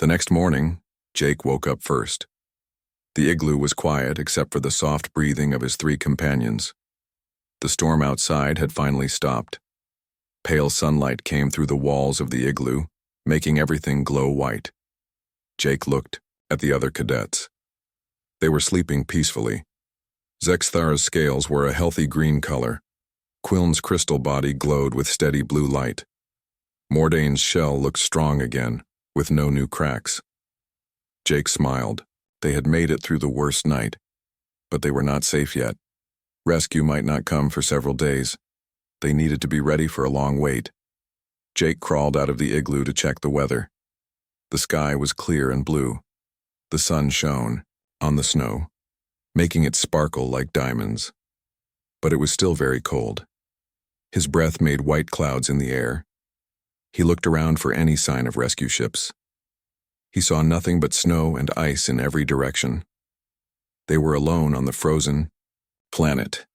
The next morning, Jake woke up first. The igloo was quiet except for the soft breathing of his three companions. The storm outside had finally stopped. Pale sunlight came through the walls of the igloo, making everything glow white. Jake looked at the other cadets. They were sleeping peacefully. Zexthara's scales were a healthy green color. Quiln's crystal body glowed with steady blue light. Mordane's shell looked strong again, with no new cracks. Jake smiled. They had made it through the worst night. But they were not safe yet. Rescue might not come for several days. They needed to be ready for a long wait. Jake crawled out of the igloo to check the weather. The sky was clear and blue. The sun shone on the snow, making it sparkle like diamonds. But it was still very cold. His breath made white clouds in the air. He looked around for any sign of rescue ships. He saw nothing but snow and ice in every direction. They were alone on the frozen planet.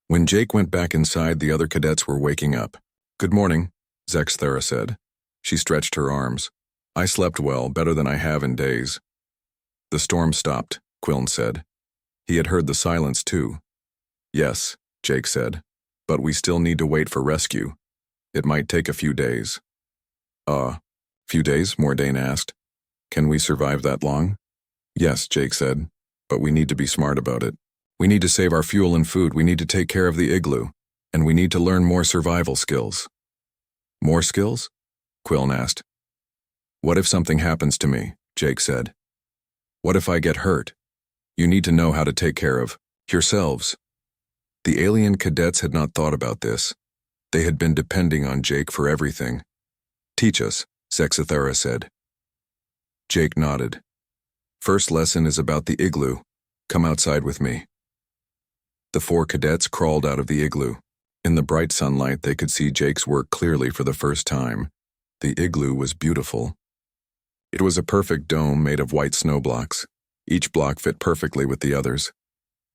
When Jake went back inside, the other cadets were waking up. "Good morning," Zexthara said. She stretched her arms. "I slept well, better than I have in days." "The storm stopped," Quiln said. He had heard the silence too. "Yes," Jake said, "but we still need to wait for rescue. It might take a few days." Few days?" Mordane asked. "Can we survive that long?" "Yes," Jake said, "but we need to be smart about it. We need to save our fuel and food, we need to take care of the igloo, and we need to learn more survival skills." "More skills?" Quiln asked. "What if something happens to me?" Jake said. "What if I get hurt? You need to know how to take care of yourselves." The alien cadets had not thought about this. They had been depending on Jake for everything. "Teach us," Zexthara said. Jake nodded. "First lesson is about the igloo. Come outside with me." The four cadets crawled out of the igloo. In the bright sunlight, they could see Jake's work clearly for the first time. The igloo was beautiful. It was a perfect dome made of white snow blocks. Each block fit perfectly with the others.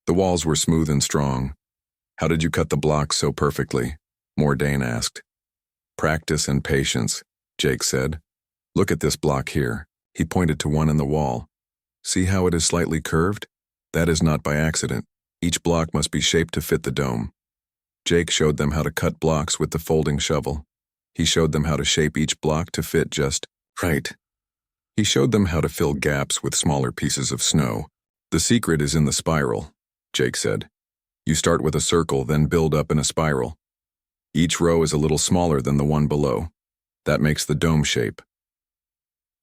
The walls were smooth and strong. "How did you cut the blocks so perfectly?" Mordane asked. "Practice and patience," Jake said. "Look at this block here." He pointed to one in the wall. "See how it is slightly curved? That is not by accident. Each block must be shaped to fit the dome." Jake showed them how to cut blocks with the folding shovel. He showed them how to shape each block to fit just right. He showed them how to fill gaps with smaller pieces of snow. "The secret is in the spiral," Jake said. "You start with a circle, then build up in a spiral. Each row is a little smaller than the one below. That makes the dome shape."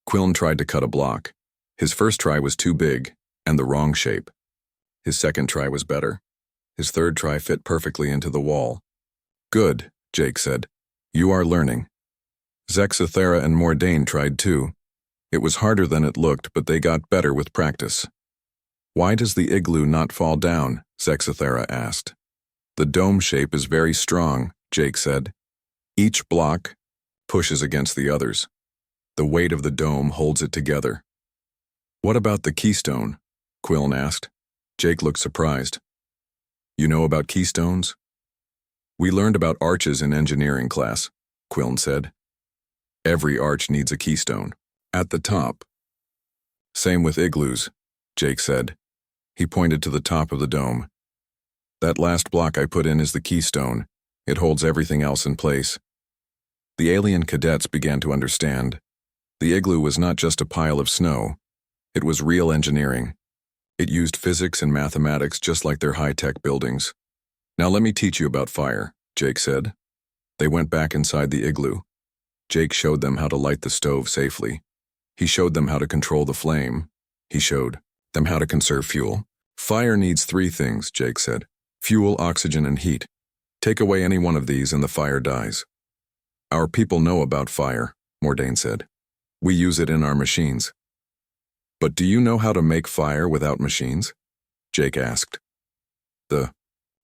Quiln tried to cut a block. His first try was too big and the wrong shape. His second try was better. His third try fit perfectly into the wall. "Good," Jake said. "You are learning." Zexthara and Mordane tried too. It was harder than it looked, but they got better with practice. "Why does the igloo not fall down?" Zexthara asked. "The dome shape is very strong," Jake said. "Each block pushes against the others. The weight of the dome holds it together." "What about the keystone?" Quiln asked. Jake looked surprised. "You know about keystones?" "We learned about arches in engineering class," Quiln said. "Every arch needs a keystone. At the top." "Same with igloos," Jake said. He pointed to the top of the dome. "That last block I put in is the keystone. It holds everything else in place." The alien cadets began to understand. The igloo was not just a pile of snow. It was real engineering. It used physics and mathematics just like their high-tech buildings. "Now let me teach you about fire," Jake said. They went back inside the igloo. Jake showed them how to light the stove safely. He showed them how to control the flame. He showed them how to conserve fuel. "Fire needs three things," Jake said. "Fuel, oxygen, and heat. Take away any one of these and the fire dies." "Our people know about fire," Mordane said. "We use it in our machines." "But do you know how to make fire without machines?" Jake asked. The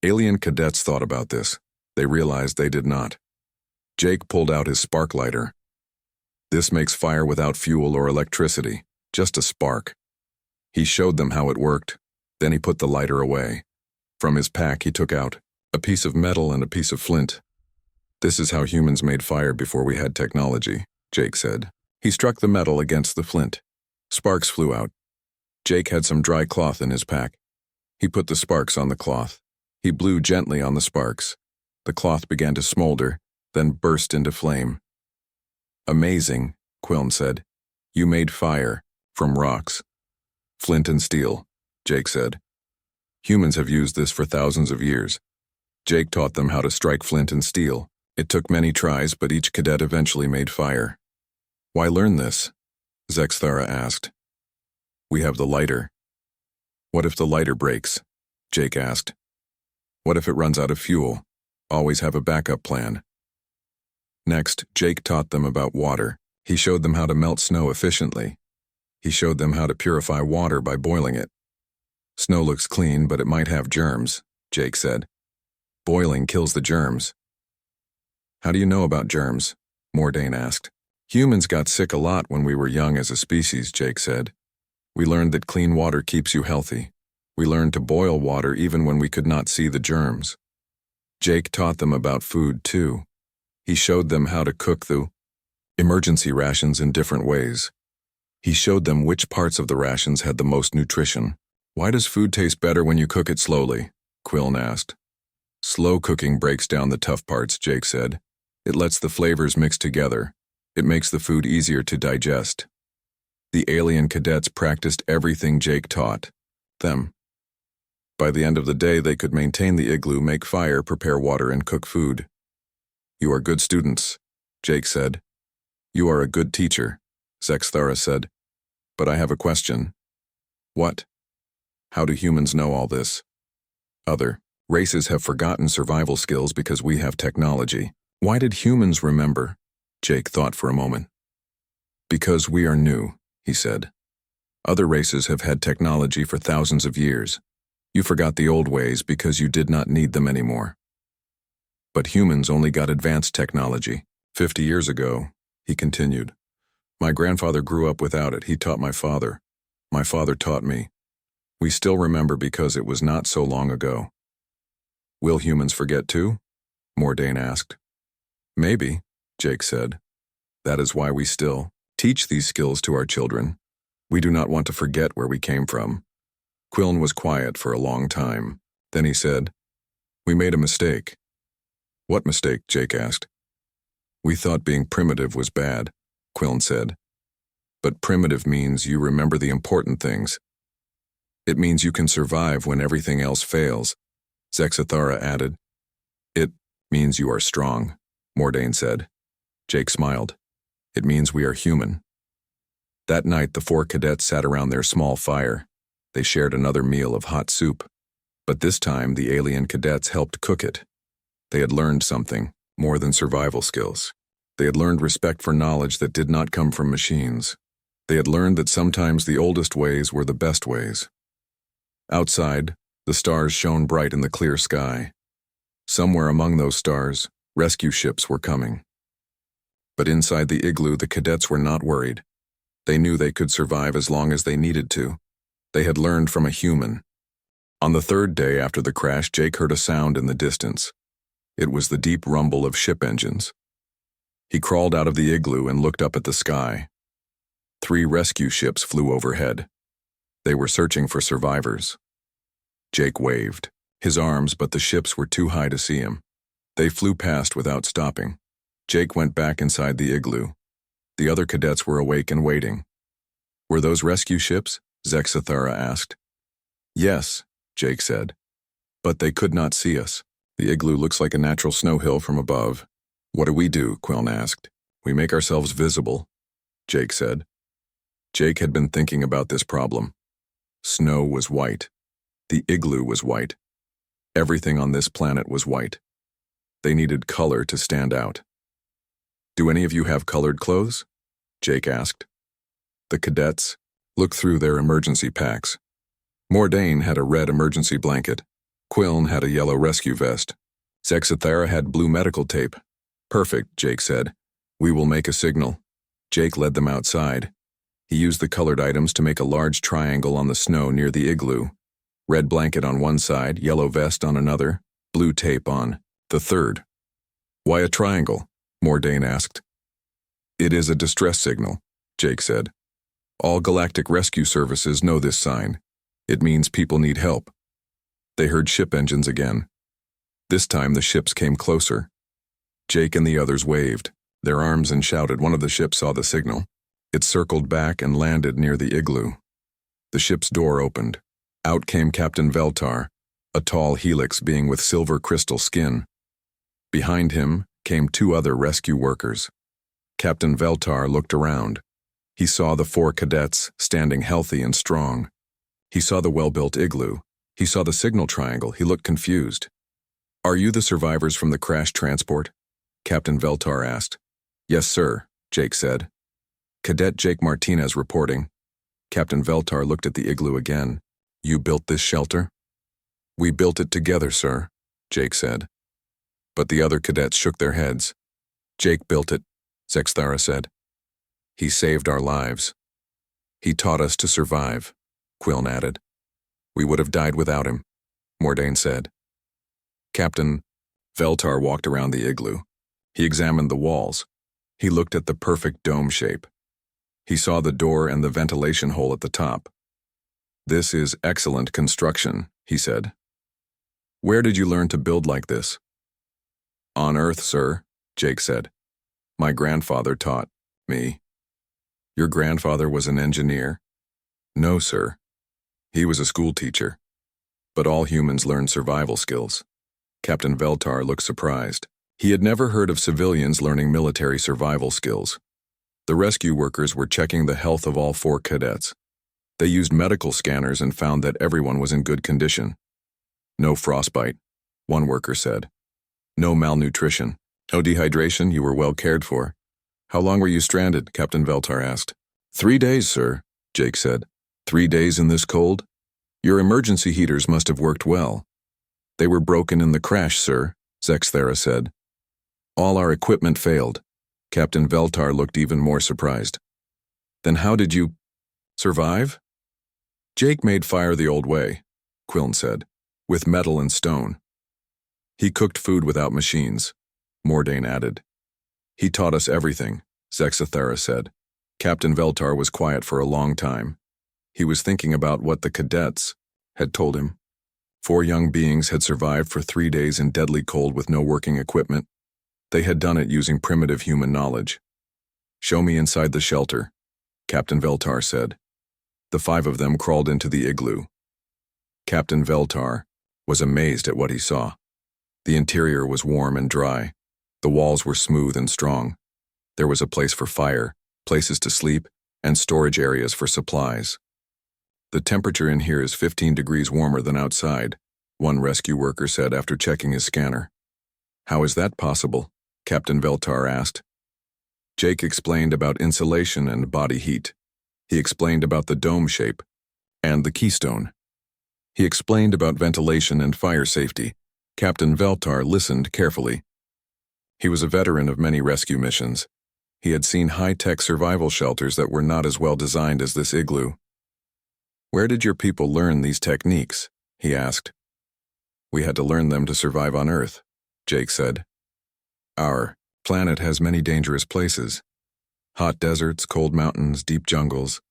alien cadets thought about this. They realized they did not. Jake pulled out his spark lighter. "This makes fire without fuel or electricity, just a spark." He showed them how it worked. Then he put the lighter away. From his pack he took out a piece of metal and a piece of flint. "This is how humans made fire before we had technology," Jake said. He struck the metal against the flint. Sparks flew out. Jake had some dry cloth in his pack. He put the sparks on the cloth. He blew gently on the sparks. The cloth began to smolder, then burst into flame. "Amazing," Quillen said. "You made fire from rocks." "Flint and steel," Jake said. "Humans have used this for thousands of years." Jake taught them how to strike flint and steel. It took many tries, but each cadet eventually made fire. "Why learn this?" Zexthara asked. "We have the lighter." "What if the lighter breaks?" Jake asked. "What if it runs out of fuel? Always have a backup plan." Next, Jake taught them about water. He showed them how to melt snow efficiently. He showed them how to purify water by boiling it. "Snow looks clean, but it might have germs," Jake said. "Boiling kills the germs." "How do you know about germs?" Mordain asked. "Humans got sick a lot when we were young as a species," Jake said. "We learned that clean water keeps you healthy. We learned to boil water even when we could not see the germs." Jake taught them about food, too. He showed them how to cook the emergency rations in different ways. He showed them which parts of the rations had the most nutrition. "Why does food taste better when you cook it slowly?" Quillen asked. "Slow cooking breaks down the tough parts," Jake said. "It lets the flavors mix together. It makes the food easier to digest." The alien cadets practiced everything Jake taught them. By the end of the day, they could maintain the igloo, make fire, prepare water, and cook food. "You are good students," Jake said. "You are a good teacher," Zexthara said. "But I have a question." "What?" "How do humans know all this?" "Other races have forgotten survival skills because we have technology. Why did humans remember?" Jake thought for a moment. "Because we are new," he said. "Other races have had technology for thousands of years. You forgot the old ways because you did not need them anymore. But humans only got advanced technology 50 years ago," he continued. "My grandfather grew up without it. He taught my father. My father taught me. We still remember because it was not so long ago." "Will humans forget too?" Mordain asked. "Maybe," Jake said. "That is why we still teach these skills to our children. We do not want to forget where we came from." Quillen was quiet for a long time. Then he said, "We made a mistake." "What mistake?" Jake asked. "We thought being primitive was bad," Quillen said. "But primitive means you remember the important things. It means you can survive when everything else fails," Zexthara added. "It means you are strong," Mordain said. Jake smiled. "It means we are human." That night, the 4 cadets sat around their small fire. They shared another meal of hot soup. But this time, the alien cadets helped cook it. They had learned something, more than survival skills. They had learned respect for knowledge that did not come from machines. They had learned that sometimes the oldest ways were the best ways. Outside, the stars shone bright in the clear sky. Somewhere among those stars, rescue ships were coming. But inside the igloo, the cadets were not worried. They knew they could survive as long as they needed to. They had learned from a human. On the 3rd day after the crash, Jake heard a sound in the distance. It was the deep rumble of ship engines. He crawled out of the igloo and looked up at the sky. 3 rescue ships flew overhead. They were searching for survivors. Jake waved his arms, but the ships were too high to see him. They flew past without stopping. Jake went back inside the igloo. The other cadets were awake and waiting. "Were those rescue ships?" Zexthara asked. "Yes," Jake said. "But they could not see us. The igloo looks like a natural snow hill from above." "What do we do?" Quillen asked. "We make ourselves visible," Jake said. Jake had been thinking about this problem. Snow was white. The igloo was white. Everything on this planet was white. They needed color to stand out. "Do any of you have colored clothes?" Jake asked. The cadets looked through their emergency packs. Mordain had a red emergency blanket. Quillen had a yellow rescue vest. Zexthara had blue medical tape. "Perfect," Jake said. "We will make a signal." Jake led them outside. He used the colored items to make a large triangle on the snow near the igloo. Red blanket on one side, yellow vest on another, blue tape on the third. "Why a triangle?" Mordain asked. "It is a distress signal," Jake said. All galactic rescue services know this sign. It means people need help. They heard ship engines again. This time the ships came closer. Jake and the others waved their arms and shouted. One of the ships saw the signal. It circled back and landed near the igloo. The ship's door opened. Out came Captain Veltar, a tall helix being with silver crystal skin. Behind him came two other rescue workers. Captain Veltar looked around. He saw the 4 cadets standing healthy and strong. He saw the well-built igloo. He saw the signal triangle. He looked confused. Are you the survivors from the crash transport? Captain Veltar asked. Yes, sir, Jake said. Cadet Jake Martinez reporting. Captain Veltar looked at the igloo again. You built this shelter? We built it together, sir, Jake said. But the other cadets shook their heads. Jake built it, Zexthara said. He saved our lives. He taught us to survive, Quiln added. We would have died without him, Mordain said. Captain Veltar walked around the igloo. He examined the walls. He looked at the perfect dome shape. He saw the door and the ventilation hole at the top. This is excellent construction, he said. Where did you learn to build like this? On Earth, sir, Jake said. My grandfather taught me. Your grandfather was an engineer? No, sir. He was a school teacher. But all humans learn survival skills. Captain Veltar looked surprised. He had never heard of civilians learning military survival skills. The rescue workers were checking the health of all 4 cadets. They used medical scanners and found that everyone was in good condition. No frostbite, one worker said. No malnutrition. No dehydration. You were well cared for. How long were you stranded? Captain Veltar asked. 3 days, sir, Jake said. 3 days in this cold? Your emergency heaters must have worked well. They were broken in the crash, sir, Zexthara said. All our equipment failed. Captain Veltar looked even more surprised. Then how did you survive? Jake made fire the old way, Quiln said, with metal and stone. He cooked food without machines, Mordain added. He taught us everything, Zexthara said. Captain Veltar was quiet for a long time. He was thinking about what the cadets had told him. 4 young beings had survived for 3 days in deadly cold with no working equipment. They had done it using primitive human knowledge. Show me inside the shelter, Captain Veltar said. The 5 of them crawled into the igloo. Captain Veltar was amazed at what he saw. The interior was warm and dry. The walls were smooth and strong. There was a place for fire, places to sleep, and storage areas for supplies. The temperature in here is 15 degrees warmer than outside, one rescue worker said after checking his scanner. How is that possible? Captain Veltar asked. Jake explained about insulation and body heat. He explained about the dome shape and the keystone. He explained about ventilation and fire safety. Captain Veltar listened carefully. He was a veteran of many rescue missions. He had seen high-tech survival shelters that were not as well designed as this igloo. Where did your people learn these techniques? He asked. We had to learn them to survive on Earth, Jake said. Our planet has many dangerous places. Hot deserts, cold mountains, deep jungles.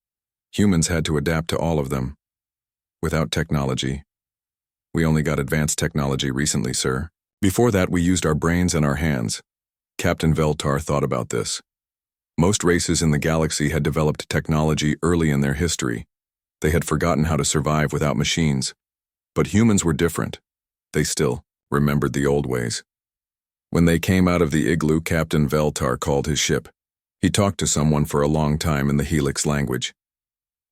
Humans had to adapt to all of them. Without technology. We only got advanced technology recently, sir. Before that, we used our brains and our hands. Captain Veltar thought about this. Most races in the galaxy had developed technology early in their history. They had forgotten how to survive without machines. But humans were different. They still remembered the old ways. When they came out of the igloo, Captain Veltar called his ship. He talked to someone for a long time in the Helix language.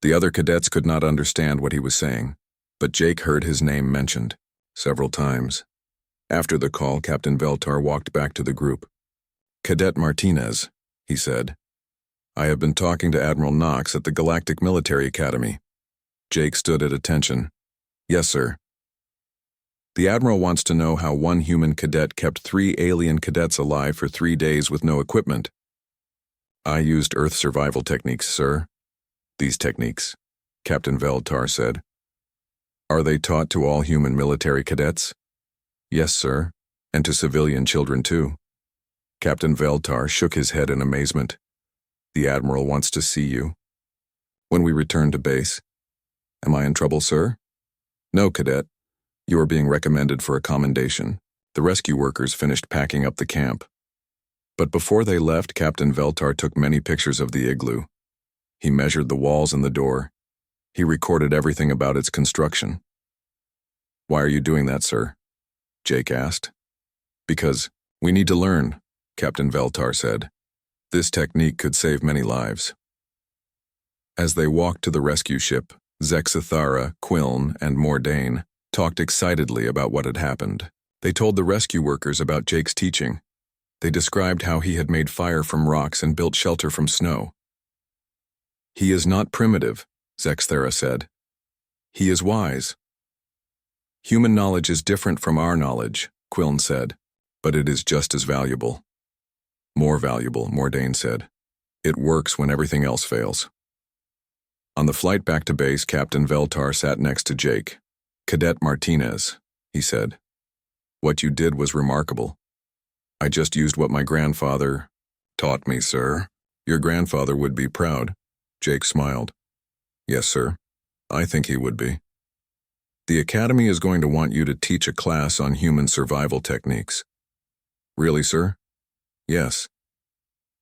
The other cadets could not understand what he was saying, but Jake heard his name mentioned several times. After the call, Captain Veltar walked back to the group. Cadet Martinez, he said. I have been talking to Admiral Knox at the Galactic Military Academy. Jake stood at attention. Yes, sir. The Admiral wants to know how one human cadet kept 3 alien cadets alive for 3 days with no equipment. I used Earth survival techniques, sir. These techniques, Captain Veltar said. Are they taught to all human military cadets? Yes, sir, and to civilian children too. Captain Veltar shook his head in amazement. The Admiral wants to see you. When we return to base. Am I in trouble, sir? No, Cadet. You are being recommended for a commendation. The rescue workers finished packing up the camp. But before they left, Captain Veltar took many pictures of the igloo. He measured the walls and the door. He recorded everything about its construction. Why are you doing that, sir? Jake asked. Because we need to learn, Captain Veltar said. This technique could save many lives. As they walked to the rescue ship, Zexithara, Quiln, and Mordain talked excitedly about what had happened. They told the rescue workers about Jake's teaching. They described how he had made fire from rocks and built shelter from snow. He is not primitive, Zexithara said. He is wise. Human knowledge is different from our knowledge, Quiln said, but it is just as valuable. More valuable, Mordain said. It works when everything else fails. On the flight back to base, Captain Veltar sat next to Jake. Cadet Martinez, he said. What you did was remarkable. I just used what my grandfather taught me, sir. Your grandfather would be proud. Jake smiled. Yes, sir. I think he would be. The Academy is going to want you to teach a class on human survival techniques. Really, sir? Yes.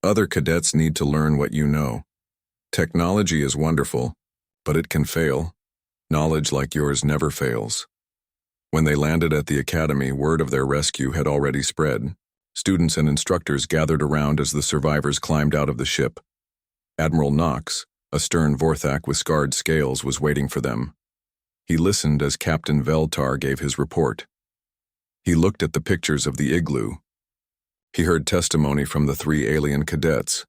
Other cadets need to learn what you know. Technology is wonderful, but it can fail. Knowledge like yours never fails. When they landed at the Academy, word of their rescue had already spread. Students and instructors gathered around as the survivors climbed out of the ship. Admiral Knox, a stern Vorthak with scarred scales, was waiting for them. He listened as Captain Veltar gave his report. He looked at the pictures of the igloo. He heard testimony from the 3 alien cadets.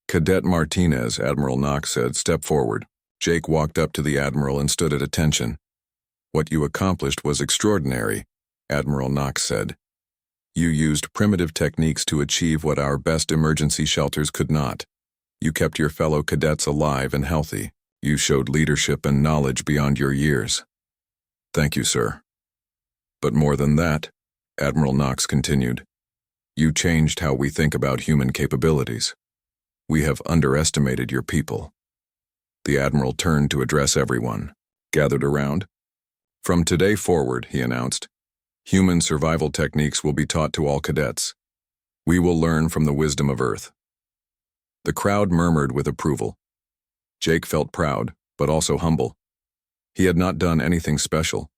Cadet Martinez, Admiral Knox said, step forward. Jake walked up to the Admiral and stood at attention. What you accomplished was extraordinary, Admiral Knox said. You used primitive techniques to achieve what our best emergency shelters could not. You kept your fellow cadets alive and healthy. You showed leadership and knowledge beyond your years. Thank you, sir. But more than that, Admiral Knox continued, you changed how we think about human capabilities. We have underestimated your people. The Admiral turned to address everyone, gathered around. From today forward, he announced, human survival techniques will be taught to all cadets. We will learn from the wisdom of Earth. The crowd murmured with approval. Jake felt proud, but also humble. He had not done anything special.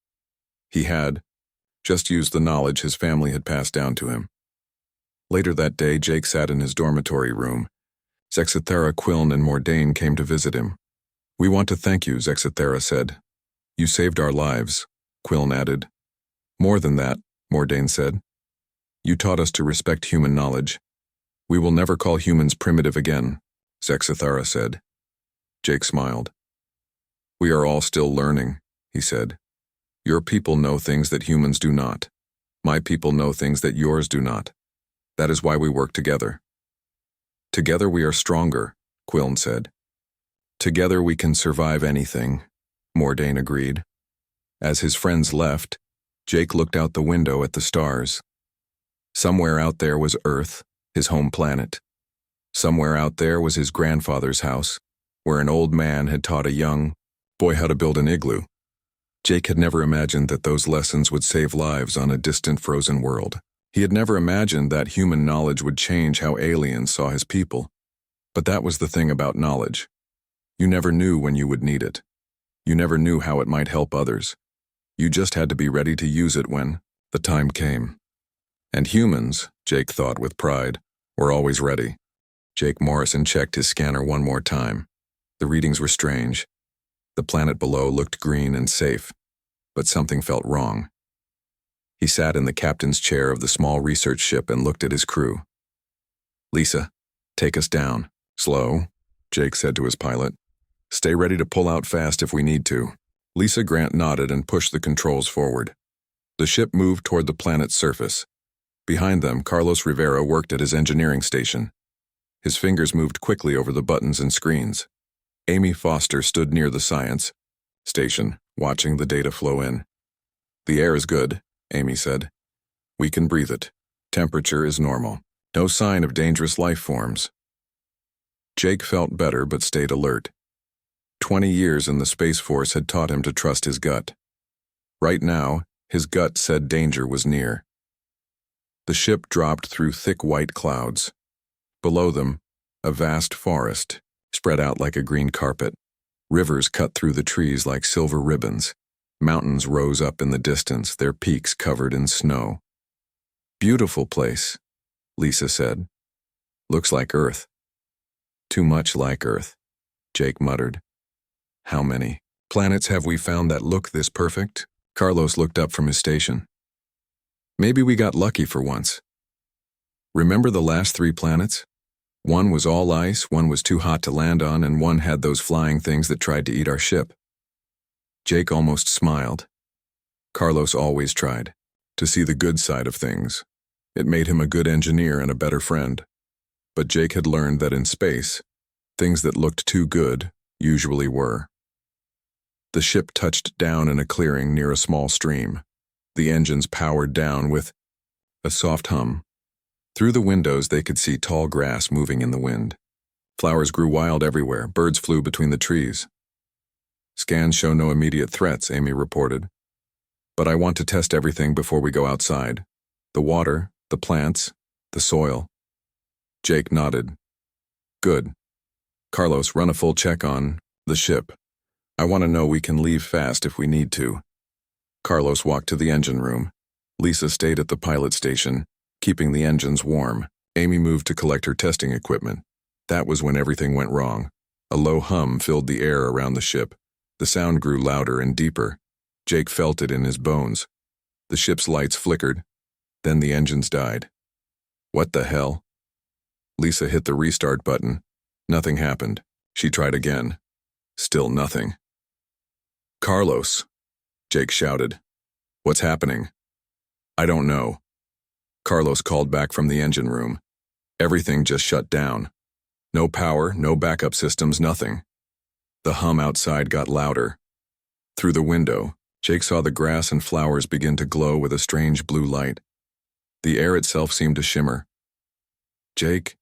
He had just used the knowledge his family had passed down to him. Later that day, Jake sat in his dormitory room. Zexithara, Quiln, and Mordain came to visit him. We want to thank you, Zexithara said. You saved our lives, Quiln added. More than that, Mordain said. You taught us to respect human knowledge. We will never call humans primitive again, Zexithara said. Jake smiled. We are all still learning, he said. Your people know things that humans do not. My people know things that yours do not. That is why we work together. Together we are stronger, Quiln said. Together we can survive anything, Mordain agreed. As his friends left, Jake looked out the window at the stars. Somewhere out there was Earth, his home planet. Somewhere out there was his grandfather's house, where an old man had taught a young boy how to build an igloo. Jake had never imagined that those lessons would save lives on a distant frozen world. He had never imagined that human knowledge would change how aliens saw his people. But that was the thing about knowledge. You never knew when you would need it. You never knew how it might help others. You just had to be ready to use it when the time came. And humans, Jake thought with pride, were always ready. Jake Morrison checked his scanner one more time. The readings were strange. The planet below looked green and safe, but something felt wrong. He sat in the captain's chair of the small research ship and looked at his crew. Lisa, take us down. Slow, Jake said to his pilot. Stay ready to pull out fast if we need to. Lisa Grant nodded and pushed the controls forward. The ship moved toward the planet's surface. Behind them, Carlos Rivera worked at his engineering station. His fingers moved quickly over the buttons and screens. Amy Foster stood near the science station, watching the data flow in. The air is good, Amy said. We can breathe it. Temperature is normal. No sign of dangerous life forms. Jake felt better but stayed alert. 20 years in the Space Force had taught him to trust his gut. Right now, his gut said danger was near. The ship dropped through thick white clouds. Below them, a vast forest spread out like a green carpet. Rivers cut through the trees like silver ribbons. Mountains rose up in the distance, their peaks covered in snow. "Beautiful place," Lisa said. "Looks like Earth." "Too much like Earth," Jake muttered. "How many planets have we found that look this perfect?" Carlos looked up from his station. "Maybe we got lucky for once. Remember the last 3 planets? One was all ice, one was too hot to land on, and one had those flying things that tried to eat our ship." Jake almost smiled. Carlos always tried to see the good side of things. It made him a good engineer and a better friend. But Jake had learned that in space, things that looked too good usually were. The ship touched down in a clearing near a small stream. The engines powered down with a soft hum. Through the windows they could see tall grass moving in the wind. Flowers grew wild everywhere, birds flew between the trees. "Scans show no immediate threats," Amy reported. "But I want to test everything before we go outside. The water, the plants, the soil." Jake nodded. "Good. Carlos, run a full check on the ship. I want to know we can leave fast if we need to." Carlos walked to the engine room. Lisa stayed at the pilot station, keeping the engines warm. Amy moved to collect her testing equipment. That was when everything went wrong. A low hum filled the air around the ship. The sound grew louder and deeper. Jake felt it in his bones. The ship's lights flickered. Then the engines died. "What the hell?" Lisa hit the restart button. Nothing happened. She tried again. Still nothing. "Carlos," Jake shouted. "What's happening?" "I don't know." Carlos called back from the engine room. Everything just shut down. No power, no backup systems, nothing. The hum outside got louder. Through the window, Jake saw the grass and flowers begin to glow with a strange blue light. The air itself seemed to shimmer. "Jake,"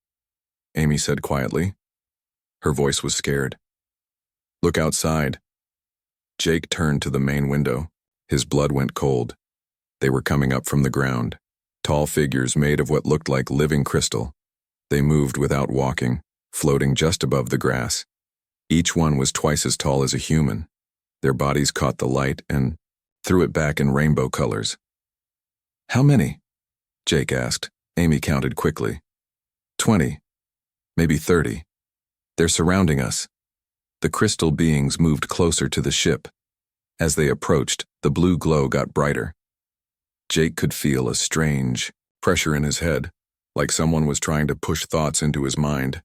Amy said quietly. Her voice was scared. "Look outside." Jake turned to the main window. His blood went cold. They were coming up from the ground. Tall figures made of what looked like living crystal. They moved without walking, floating just above the grass. Each one was twice as tall as a human. Their bodies caught the light and threw it back in rainbow colors. "How many?" Jake asked. Amy counted quickly. 20, maybe 30. "They're surrounding us." The crystal beings moved closer to the ship. As they approached, the blue glow got brighter. Jake could feel a strange pressure in his head, like someone was trying to push thoughts into his mind.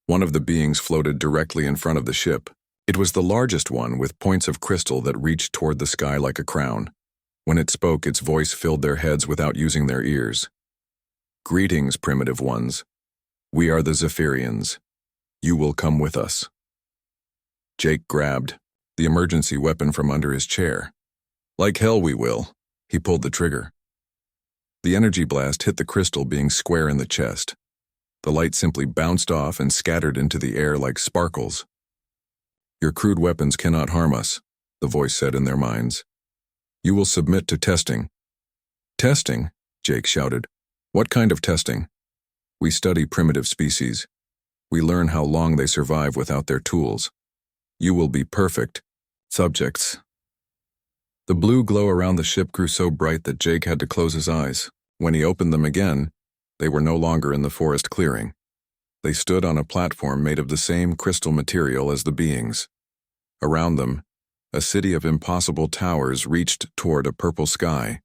One of the beings floated directly in front of the ship. It was the largest one, with points of crystal that reached toward the sky like a crown. When it spoke, its voice filled their heads without using their ears. "Greetings, primitive ones. We are the Zephyrians. You will come with us." Jake grabbed the emergency weapon from under his chair. "Like hell we will." He pulled the trigger. The energy blast hit the crystal being square in the chest. The light simply bounced off and scattered into the air like sparkles. "Your crude weapons cannot harm us," the voice said in their minds. "You will submit to testing." "Testing?" Jake shouted. "What kind of testing?" "We study primitive species. We learn how long they survive without their tools. You will be perfect subjects." The blue glow around the ship grew so bright that Jake had to close his eyes. When he opened them again, they were no longer in the forest clearing. They stood on a platform made of the same crystal material as the beings. Around them, a city of impossible towers reached toward a purple sky.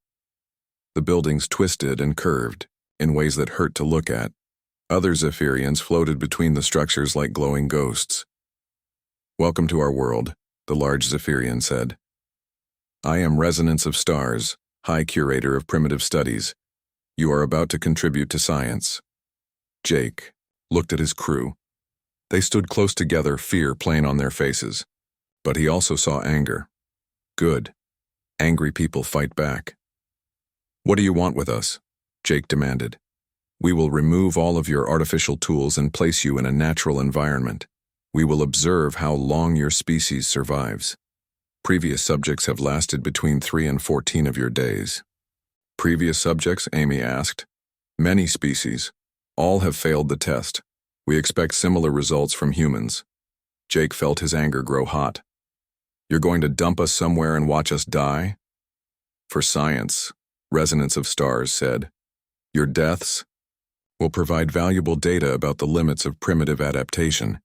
The buildings twisted and curved in ways that hurt to look at. Other Zephyrians floated between the structures like glowing ghosts. "Welcome to our world," the large Zephyrian said. "I am Resonance of Stars, High Curator of Primitive Studies. You are about to contribute to science." Jake looked at his crew. They stood close together, fear plain on their faces. But he also saw anger. Good. Angry people fight back. "What do you want with us?" Jake demanded. We will remove all of your artificial tools and place you in a natural environment. We will observe how long your species survives. Previous subjects have lasted between 3 and 14 of your days. Previous subjects, Amy asked. Many species. All have failed the test. We expect similar results from humans. Jake felt his anger grow hot. You're going to dump us somewhere and watch us die? For science, Resonance of Stars said. Your deaths will provide valuable data about the limits of primitive adaptation.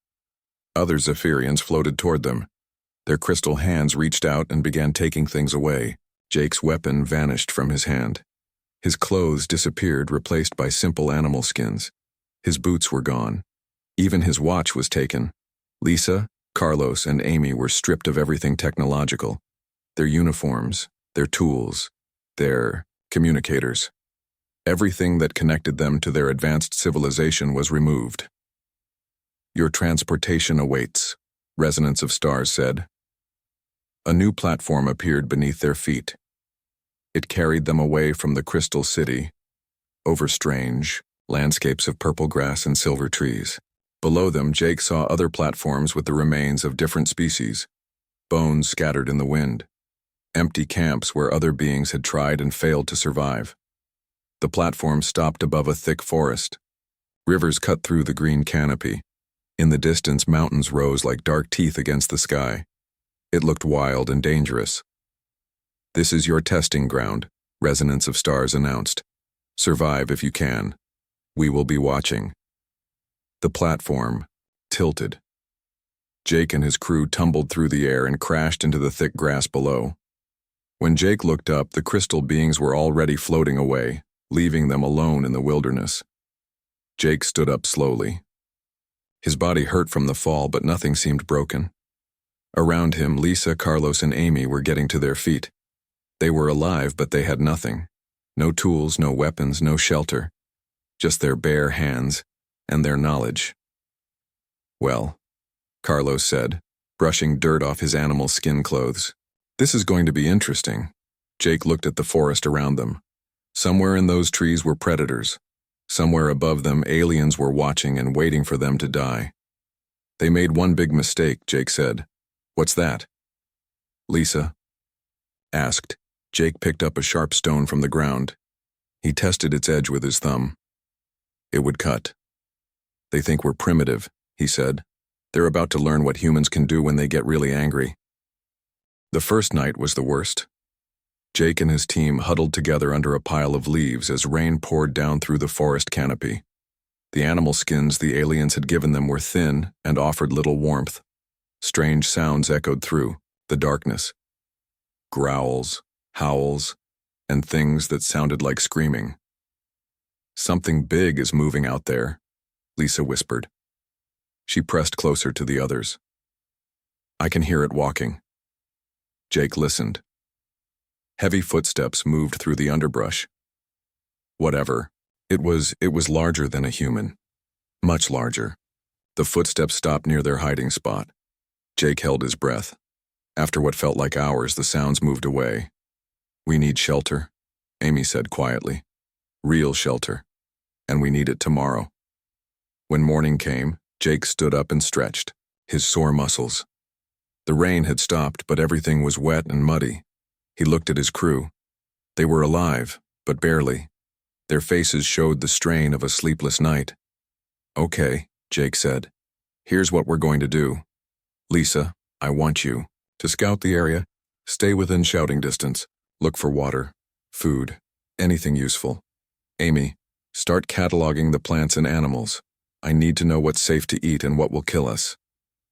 Other Zephyrians floated toward them. Their crystal hands reached out and began taking things away. Jake's weapon vanished from his hand. His clothes disappeared, replaced by simple animal skins. His boots were gone. Even his watch was taken. Lisa, Carlos, and Amy were stripped of everything technological. Their uniforms, their tools, their communicators. Everything that connected them to their advanced civilization was removed. Your transportation awaits, Resonance of Stars said. A new platform appeared beneath their feet. It carried them away from the Crystal City, over strange landscapes of purple grass and silver trees. Below them, Jake saw other platforms with the remains of different species, bones scattered in the wind, empty camps where other beings had tried and failed to survive. The platform stopped above a thick forest. Rivers cut through the green canopy. In the distance, mountains rose like dark teeth against the sky. It looked wild and dangerous. This is your testing ground, Resonance of Stars announced. Survive if you can. We will be watching. The platform tilted. Jake and his crew tumbled through the air and crashed into the thick grass below. When Jake looked up, the crystal beings were already floating away, leaving them alone in the wilderness. Jake stood up slowly. His body hurt from the fall, but nothing seemed broken. Around him, Lisa, Carlos, and Amy were getting to their feet. They were alive, but they had nothing. No tools, no weapons, no shelter. Just their bare hands and their knowledge. Well, Carlos said, brushing dirt off his animal skin clothes. This is going to be interesting. Jake looked at the forest around them. Somewhere in those trees were predators. Somewhere above them, aliens were watching and waiting for them to die. They made one big mistake, Jake said. What's that? Lisa asked. Jake picked up a sharp stone from the ground. He tested its edge with his thumb. It would cut. They think we're primitive, he said. They're about to learn what humans can do when they get really angry. The first night was the worst. Jake and his team huddled together under a pile of leaves as rain poured down through the forest canopy. The animal skins the aliens had given them were thin and offered little warmth. Strange sounds echoed through the darkness. Growls, howls, and things that sounded like screaming. Something big is moving out there, Lisa whispered. She pressed closer to the others. I can hear it walking. Jake listened. Heavy footsteps moved through the underbrush. Whatever. It was larger than a human. Much larger. The footsteps stopped near their hiding spot. Jake held his breath. After what felt like hours, the sounds moved away. We need shelter, Amy said quietly. Real shelter. And we need it tomorrow. When morning came, Jake stood up and stretched, his sore muscles. The rain had stopped, but everything was wet and muddy. He looked at his crew. They were alive, but barely. Their faces showed the strain of a sleepless night. Okay, Jake said. Here's what we're going to do. Lisa, I want you to scout the area, stay within shouting distance, look for water, food, anything useful. Amy, start cataloging the plants and animals. I need to know what's safe to eat and what will kill us.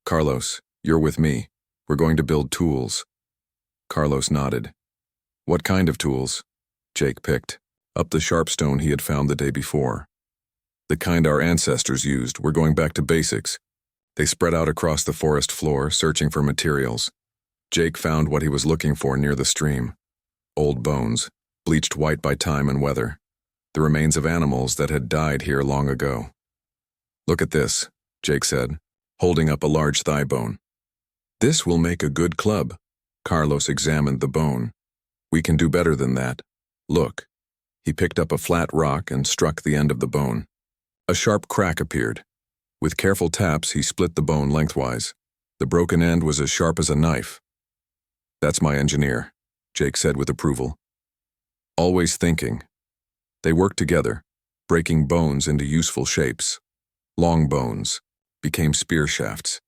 Carlos, you're with me. We're going to build tools. Carlos nodded. What kind of tools? Jake picked up the sharp stone he had found the day before. The kind our ancestors used. We're going back to basics. They spread out across the forest floor, searching for materials. Jake found what he was looking for near the stream. Old bones, bleached white by time and weather. The remains of animals that had died here long ago. Look at this, Jake said, holding up a large thigh bone. This will make a good club. Carlos examined the bone. We can do better than that. Look. He picked up a flat rock and struck the end of the bone. A sharp crack appeared. With careful taps, he split the bone lengthwise. The broken end was as sharp as a knife. "That's my engineer," Jake said with approval. Always thinking. They worked together, breaking bones into useful shapes. Long bones became spear shafts.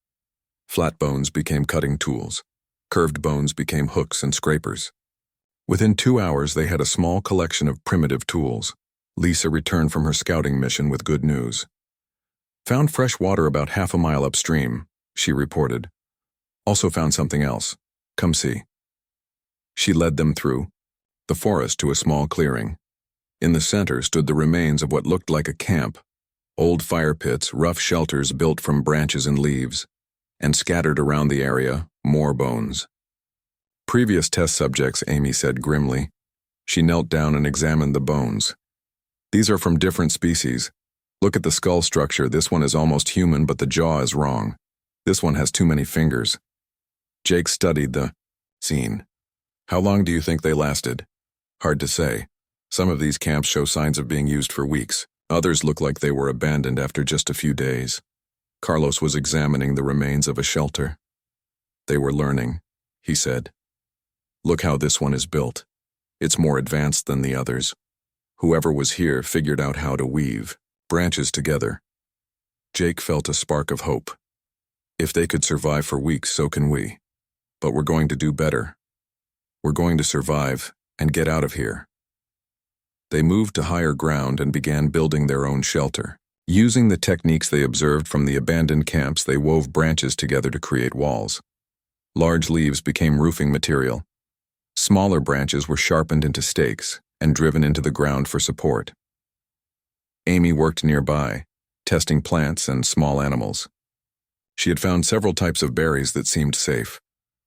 Flat bones became cutting tools. Curved bones became hooks and scrapers. Within 2 hours, they had a small collection of primitive tools. Lisa returned from her scouting mission with good news. "Found fresh water about half a mile upstream," she reported. "Also found something else. Come see." She led them through the forest to a small clearing. In the center stood the remains of what looked like a camp. Old fire pits, rough shelters built from branches and leaves, and scattered around the area, more bones. "Previous test subjects," Amy said grimly. She knelt down and examined the bones. "These are from different species. Look at the skull structure. This one is almost human, but the jaw is wrong. This one has too many fingers." Jake studied the scene. "How long do you think they lasted?" "Hard to say. Some of these camps show signs of being used for weeks. Others look like they were abandoned after just a few days." Carlos was examining the remains of a shelter. "They were learning," he said. "Look how this one is built. It's more advanced than the others. Whoever was here figured out how to weave branches together." Jake felt a spark of hope. If they could survive for weeks, so can we. But we're going to do better. We're going to survive and get out of here. They moved to higher ground and began building their own shelter. Using the techniques they observed from the abandoned camps, they wove branches together to create walls. Large leaves became roofing material. Smaller branches were sharpened into stakes and driven into the ground for support. Amy worked nearby, testing plants and small animals. She had found several types of berries that seemed safe.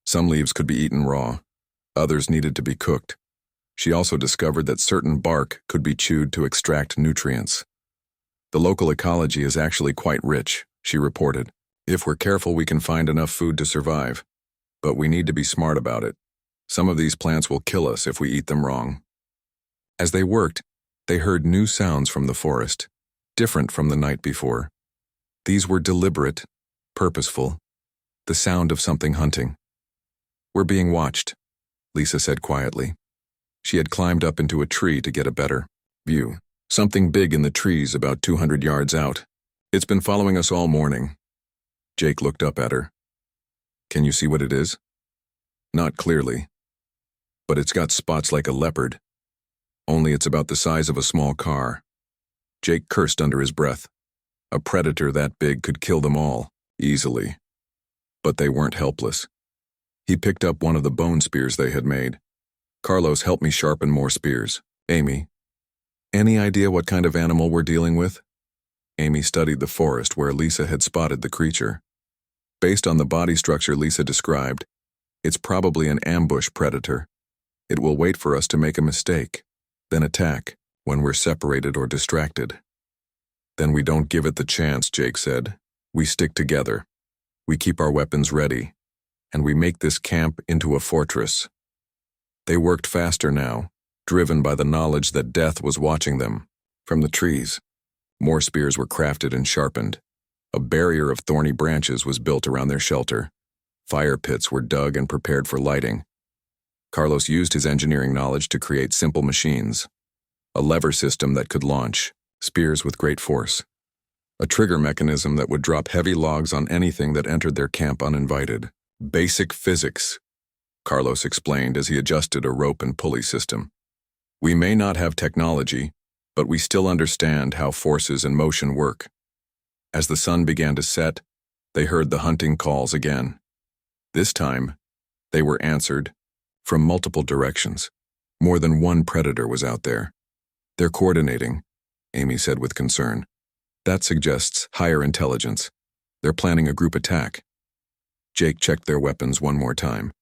Some leaves could be eaten raw. Others needed to be cooked. She also discovered that certain bark could be chewed to extract nutrients. "The local ecology is actually quite rich," she reported. "If we're careful, we can find enough food to survive. But we need to be smart about it. Some of these plants will kill us if we eat them wrong." As they worked, they heard new sounds from the forest, different from the night before. These were deliberate, purposeful, the sound of something hunting. "We're being watched," Lisa said quietly. She had climbed up into a tree to get a better view. Something big in the trees about 200 yards out. "It's been following us all morning." Jake looked up at her. "Can you see what it is?" "Not clearly. But it's got spots like a leopard. Only it's about the size of a small car." Jake cursed under his breath. A predator that big could kill them all, easily. But they weren't helpless. He picked up one of the bone spears they had made. "Carlos, help me sharpen more spears." "Amy, any idea what kind of animal we're dealing with?" Amy studied the forest where Lisa had spotted the creature. Based on the body structure Lisa described, it's probably an ambush predator. It will wait for us to make a mistake, then attack when we're separated or distracted. "Then we don't give it the chance," Jake said. "We stick together. We keep our weapons ready, and we make this camp into a fortress." They worked faster now, driven by the knowledge that death was watching them. From the trees, more spears were crafted and sharpened. A barrier of thorny branches was built around their shelter. Fire pits were dug and prepared for lighting. Carlos used his engineering knowledge to create simple machines. A lever system that could launch spears with great force. A trigger mechanism that would drop heavy logs on anything that entered their camp uninvited. "Basic physics," Carlos explained as he adjusted a rope and pulley system. "We may not have technology, but we still understand how forces and motion work." As the sun began to set, they heard the hunting calls again. This time, they were answered from multiple directions. More than one predator was out there. "They're coordinating," Amy said with concern. "That suggests higher intelligence. They're planning a group attack." Jake checked their weapons one more time.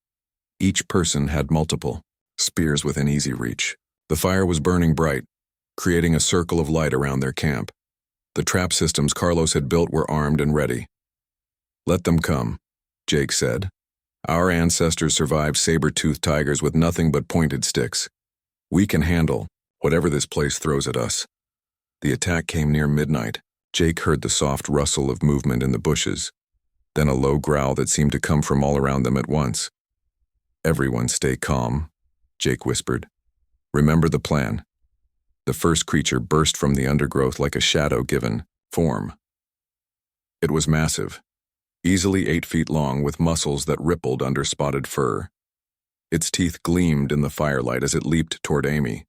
Each person had multiple spears within easy reach. The fire was burning bright, creating a circle of light around their camp. The trap systems Carlos had built were armed and ready. "Let them come," Jake said. "Our ancestors survived saber-toothed tigers with nothing but pointed sticks. We can handle Whatever this place throws at us. The attack came near midnight. Jake heard the soft rustle of movement in the bushes, then a low growl that seemed to come from all around them at once. "Everyone stay calm," Jake whispered. "Remember the plan." The first creature burst from the undergrowth like a shadow-given form. It was massive, easily 8 feet long with muscles that rippled under spotted fur. Its teeth gleamed in the firelight as it leaped toward Amy.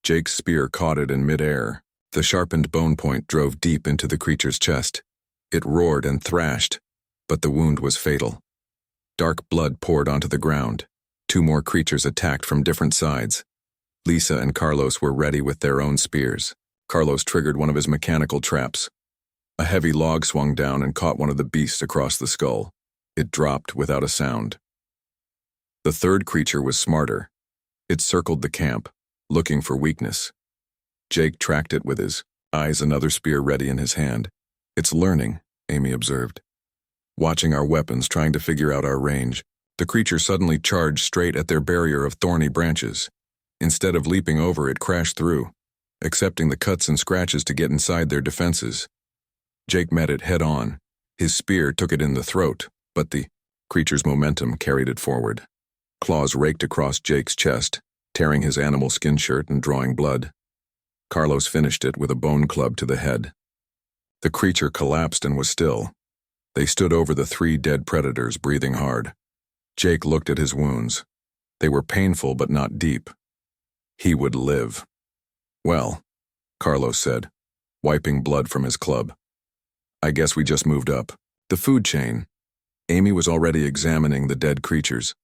Jake's spear caught it in midair. The sharpened bone point drove deep into the creature's chest. It roared and thrashed, but the wound was fatal. Dark blood poured onto the ground. 2 more creatures attacked from different sides. Lisa and Carlos were ready with their own spears. Carlos triggered one of his mechanical traps. A heavy log swung down and caught one of the beasts across the skull. It dropped without a sound. The third creature was smarter. It circled the camp, looking for weakness. Jake tracked it with his eyes, another spear ready in his hand. "It's learning," Amy observed. Watching our weapons, trying to figure out our range, the creature suddenly charged straight at their barrier of thorny branches. Instead of leaping over, it crashed through, accepting the cuts and scratches to get inside their defenses. Jake met it head on. His spear took it in the throat, but the creature's momentum carried it forward. Claws raked across Jake's chest, tearing his animal skin shirt and drawing blood. Carlos finished it with a bone club to the head. The creature collapsed and was still. They stood over the 3 dead predators, breathing hard. Jake looked at his wounds. They were painful but not deep. He would live. "Well," Carlos said, wiping blood from his club. "I guess we just moved up the food chain." Amy was already examining the dead creatures.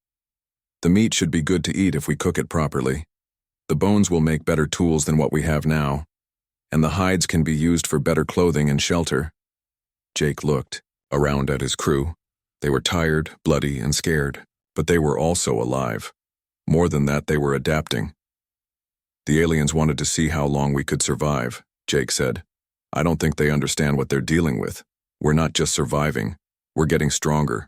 "The meat should be good to eat if we cook it properly. The bones will make better tools than what we have now, and the hides can be used for better clothing and shelter." Jake looked around at his crew. They were tired, bloody, and scared, but they were also alive. More than that, they were adapting. "The aliens wanted to see how long we could survive," Jake said. "I don't think they understand what they're dealing with. We're not just surviving, we're getting stronger."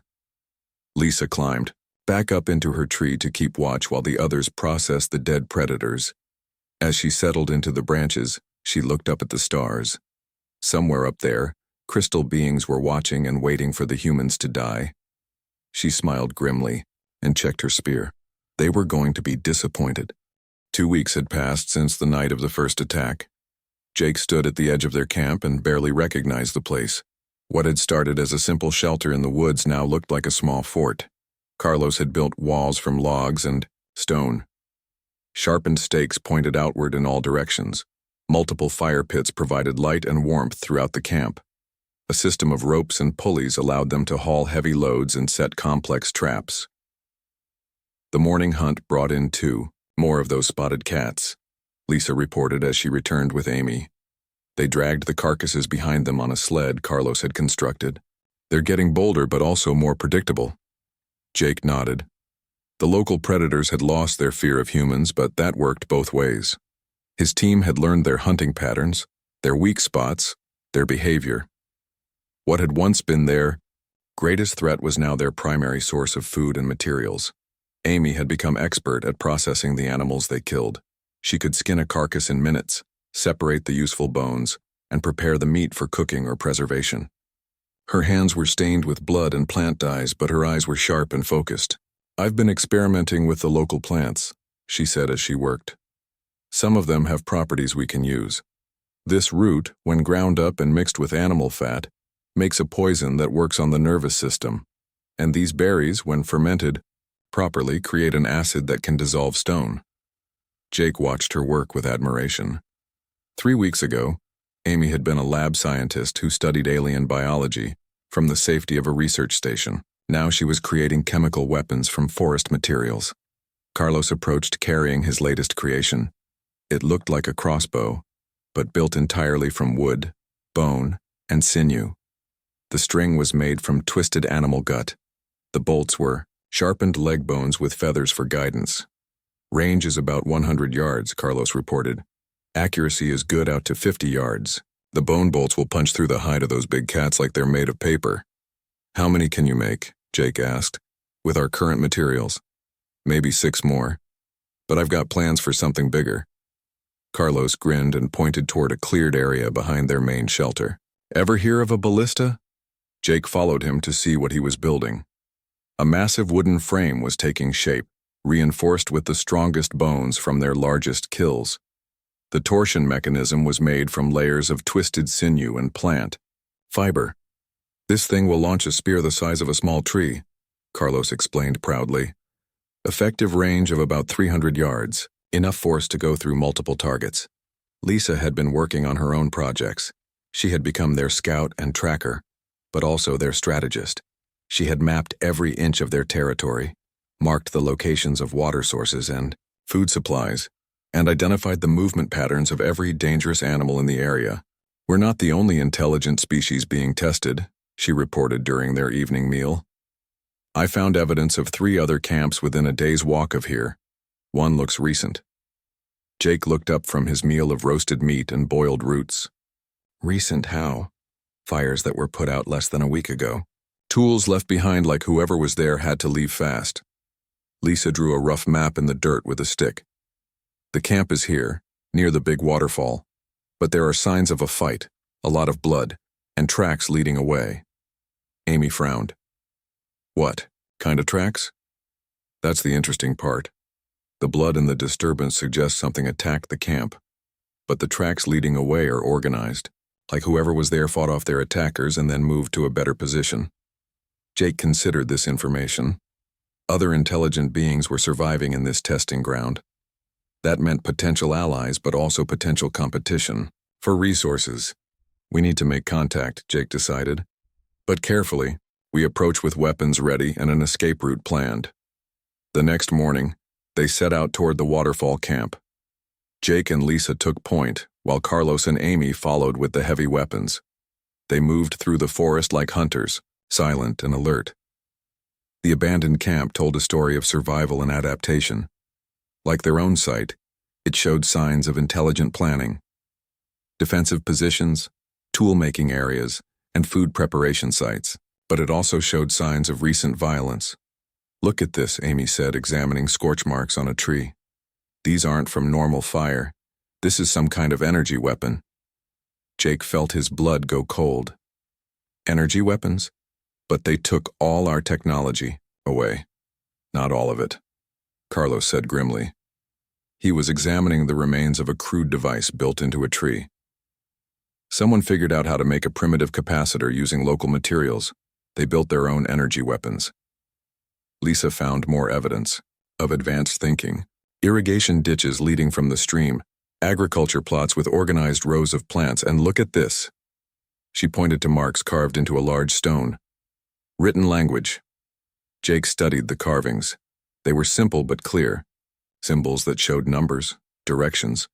Lisa climbed back up into her tree to keep watch while the others processed the dead predators. As she settled into the branches, she looked up at the stars. Somewhere up there, crystal beings were watching and waiting for the humans to die. She smiled grimly and checked her spear. They were going to be disappointed. 2 weeks had passed since the night of the first attack. Jake stood at the edge of their camp and barely recognized the place. What had started as a simple shelter in the woods now looked like a small fort. Carlos had built walls from logs and stone. Sharpened stakes pointed outward in all directions. Multiple fire pits provided light and warmth throughout the camp. A system of ropes and pulleys allowed them to haul heavy loads and set complex traps. The morning hunt brought in 2 more of those spotted cats, Lisa reported as she returned with Amy. They dragged the carcasses behind them on a sled Carlos had constructed. "They're getting bolder but also more predictable." Jake nodded. The local predators had lost their fear of humans, but that worked both ways. His team had learned their hunting patterns, their weak spots, their behavior. What had once been their greatest threat was now their primary source of food and materials. Amy had become expert at processing the animals they killed. She could skin a carcass in minutes, separate the useful bones, and prepare the meat for cooking or preservation. Her hands were stained with blood and plant dyes, but her eyes were sharp and focused. "I've been experimenting with the local plants," she said as she worked. "Some of them have properties we can use. This root, when ground up and mixed with animal fat, makes a poison that works on the nervous system. And these berries, when fermented properly, create an acid that can dissolve stone." Jake watched her work with admiration. 3 weeks ago, Amy had been a lab scientist who studied alien biology from the safety of a research station. Now she was creating chemical weapons from forest materials. Carlos approached carrying his latest creation. It looked like a crossbow, but built entirely from wood, bone, and sinew. The string was made from twisted animal gut. The bolts were sharpened leg bones with feathers for guidance. "Range is about 100 yards, Carlos reported. "Accuracy is good out to 50 yards. The bone bolts will punch through the hide of those big cats like they're made of paper." "How many can you make?" Jake asked. "With our current materials?" "Maybe 6 more. But I've got plans for something bigger." Carlos grinned and pointed toward a cleared area behind their main shelter. Ever hear of a ballista? Jake followed him to see what he was building. A massive wooden frame was taking shape, reinforced with the strongest bones from their largest kills. The torsion mechanism was made from layers of twisted sinew and plant fiber. This thing will launch a spear the size of a small tree, Carlos explained proudly. Effective range of about 300 yards, enough force to go through multiple targets. Lisa had been working on her own projects. She had become their scout and tracker, but also their strategist. She had mapped every inch of their territory, marked the locations of water sources and food supplies, and identified the movement patterns of every dangerous animal in the area. We're not the only intelligent species being tested, she reported during their evening meal. I found evidence of 3 other camps within a day's walk of here. One looks recent. Jake looked up from his meal of roasted meat and boiled roots. Recent how? Fires that were put out less than a week ago. Tools left behind like whoever was there had to leave fast. Lisa drew a rough map in the dirt with a stick. The camp is here, near the big waterfall, but there are signs of a fight, a lot of blood, and tracks leading away. Amy frowned. What, kind of tracks? That's the interesting part. The blood and the disturbance suggest something attacked the camp, but the tracks leading away are organized, like whoever was there fought off their attackers and then moved to a better position. Jake considered this information. Other intelligent beings were surviving in this testing ground. That meant potential allies, but also potential competition for resources. We need to make contact, Jake decided. But carefully, we approach with weapons ready and an escape route planned. The next morning, they set out toward the waterfall camp. Jake and Lisa took point, while Carlos and Amy followed with the heavy weapons. They moved through the forest like hunters, silent and alert. The abandoned camp told a story of survival and adaptation. Like their own site, it showed signs of intelligent planning. Defensive positions, tool-making areas, and food preparation sites, but it also showed signs of recent violence. Look at this, Amy said, examining scorch marks on a tree. These aren't from normal fire. This is some kind of energy weapon. Jake felt his blood go cold. Energy weapons? But they took all our technology away. Not all of it, Carlos said grimly. He was examining the remains of a crude device built into a tree. Someone figured out how to make a primitive capacitor using local materials. They built their own energy weapons. Lisa found more evidence of advanced thinking. Irrigation ditches leading from the stream, agriculture plots with organized rows of plants, and look at this. She pointed to marks carved into a large stone. Written language. Jake studied the carvings. They were simple but clear. Symbols that showed numbers, directions,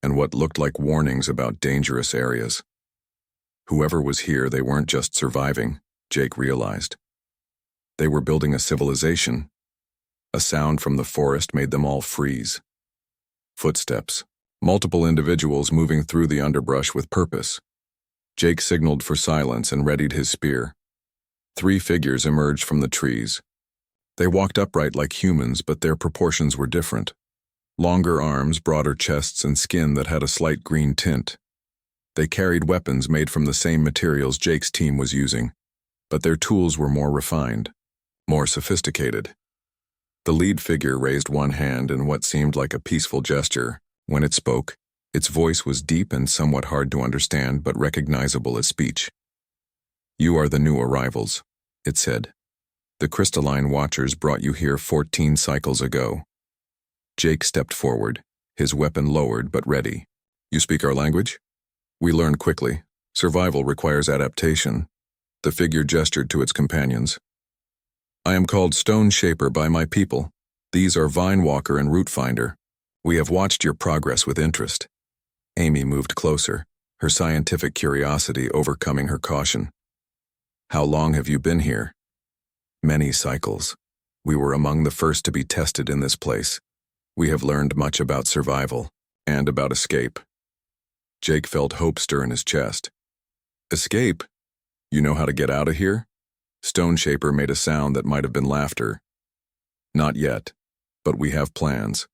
and what looked like warnings about dangerous areas. Whoever was here, they weren't just surviving, Jake realized. They were building a civilization. A sound from the forest made them all freeze. Footsteps. Multiple individuals moving through the underbrush with purpose. Jake signaled for silence and readied his spear. 3 figures emerged from the trees. They walked upright like humans, but their proportions were different. Longer arms, broader chests, and skin that had a slight green tint. They carried weapons made from the same materials Jake's team was using, but their tools were more refined, more sophisticated. The lead figure raised one hand in what seemed like a peaceful gesture. When it spoke, its voice was deep and somewhat hard to understand, but recognizable as speech. "You are the new arrivals," it said. "The crystalline watchers brought you here 14 cycles ago." Jake stepped forward, his weapon lowered but ready. "You speak our language?" "We learn quickly. Survival requires adaptation." The figure gestured to its companions. "I am called StoneHFY by my people. These are Vinewalker and Rootfinder. We have watched your progress with interest." Amy moved closer, her scientific curiosity overcoming her caution. "How long have you been here?" "Many cycles. We were among the first to be tested in this place. We have learned much about survival and about escape." Jake felt hope stir in his chest. "Escape? You know how to get out of here?" StoneHFY made a sound that might have been laughter. "Not yet, but we have plans.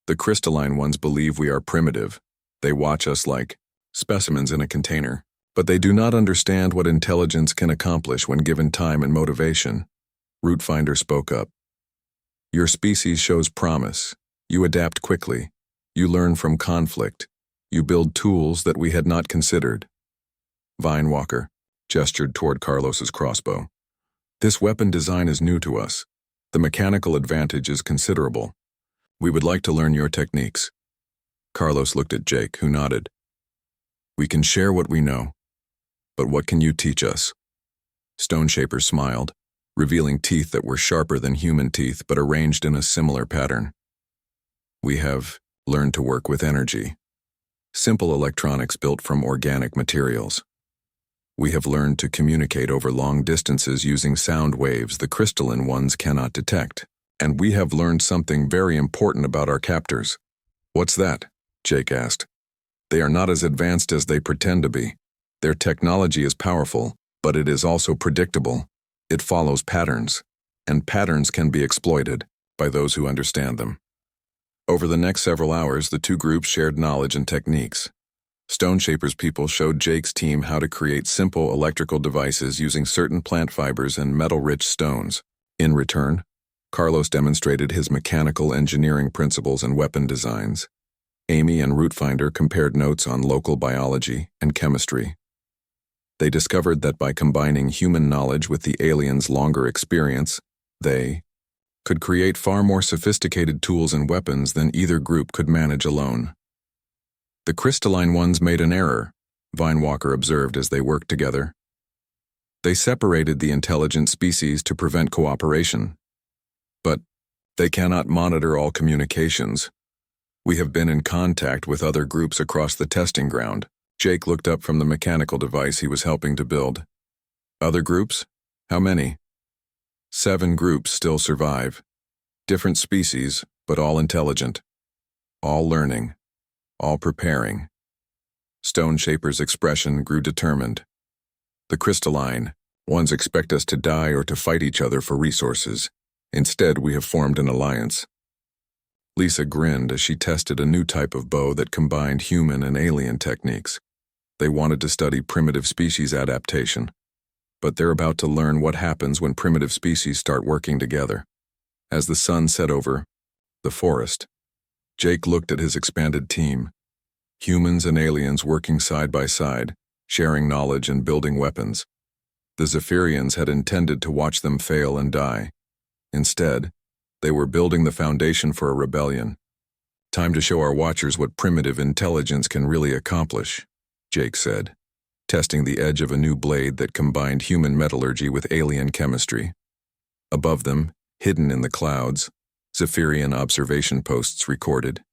The crystalline ones believe we are primitive, They watch us like specimens in a container, but they do not understand what intelligence can accomplish when given time and motivation. Rootfinder spoke up. Your species shows promise. You adapt quickly. You learn from conflict. You build tools that we had not considered. Vinewalker gestured toward Carlos's crossbow. This weapon design is new to us. The mechanical advantage is considerable. We would like to learn your techniques. Carlos looked at Jake, who nodded. We can share what we know. But what can you teach us? StoneHFY smiled, revealing teeth that were sharper than human teeth but arranged in a similar pattern. We have learned to work with energy. Simple electronics built from organic materials. We have learned to communicate over long distances using sound waves the crystalline ones cannot detect. And we have learned something very important about our captors. What's that? Jake asked. They are not as advanced as they pretend to be. Their technology is powerful, but it is also predictable. It follows patterns, and patterns can be exploited by those who understand them. Over the next several hours, the two groups shared knowledge and techniques. StoneHFY's people showed Jake's team how to create simple electrical devices using certain plant fibers and metal-rich stones. In return, Carlos demonstrated his mechanical engineering principles and weapon designs. Amy and Rootfinder compared notes on local biology and chemistry. They discovered that by combining human knowledge with the aliens' longer experience, they could create far more sophisticated tools and weapons than either group could manage alone. The crystalline ones made an error, Vinewalker observed as they worked together. They separated the intelligent species to prevent cooperation. But they cannot monitor all communications. We have been in contact with other groups across the testing ground. Jake looked up from the mechanical device he was helping to build. Other groups? How many? 7 groups still survive. Different species, but all intelligent. All learning. All preparing. StoneHFY's expression grew determined. The crystalline ones expect us to die or to fight each other for resources. Instead, we have formed an alliance. Lisa grinned as she tested a new type of bow that combined human and alien techniques. They wanted to study primitive species adaptation. But they're about to learn what happens when primitive species start working together. As the sun set over the forest, Jake looked at his expanded team. Humans and aliens working side by side, sharing knowledge and building weapons. The Zephyrians had intended to watch them fail and die. Instead, they were building the foundation for a rebellion. Time to show our watchers what primitive intelligence can really accomplish, Jake said, testing the edge of a new blade that combined human metallurgy with alien chemistry. Above them, hidden in the clouds, Zephyrian observation posts recorded.